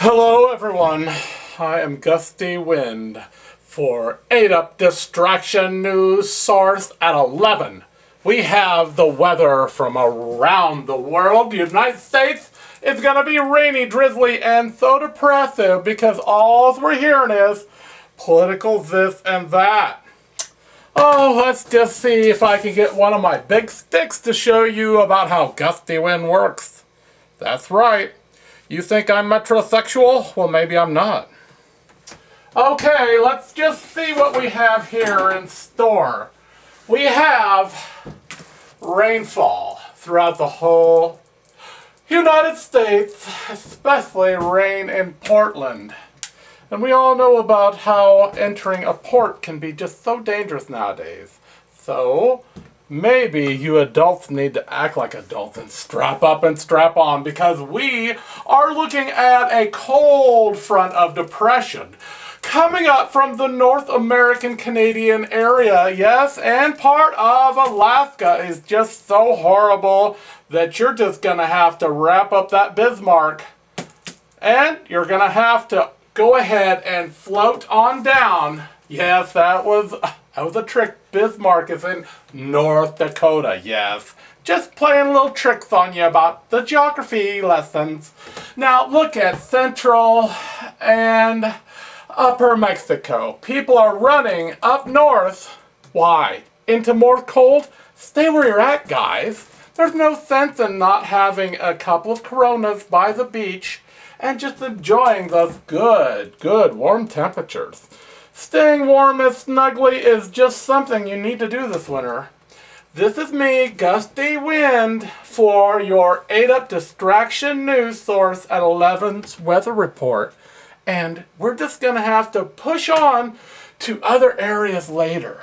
Hello everyone, I am Gusty Wind for 8 Up Distraction News Source at 11. We have the weather from around the world. The United States is going to be rainy, drizzly, and so depressive because all we're hearing is political this and that. Oh, let's just see if I can get one of my big sticks to show you about how Gusty Wind works. That's right. You think I'm metrosexual? Well, maybe I'm not. Okay, let's just see what we have here in store. We have rainfall throughout the whole United States, especially rain in Portland. And we all know about how entering a port can be just so dangerous nowadays. So, maybe you adults need to act like adults and strap up and strap on, because we are looking at a cold front of depression coming up from the North American Canadian area. Yes, and part of Alaska is just so horrible that you're just going to have to wrap up that Bismarck. And you're going to have to go ahead and float on down. Yes, that was a trick. Bismarck is in North Dakota, yes. Just playing little tricks on you about the geography lessons. Now look at Central and Upper Mexico. People are running up north. Why? Into more cold? Stay where you're at, guys. There's no sense in not having a couple of Coronas by the beach and just enjoying those good warm temperatures. Staying warm and snuggly is just something you need to do this winter. This is me, Gusty Wind, for your 8 Up Distraction News Source at 11's weather report. And we're just going to have to push on to other areas later.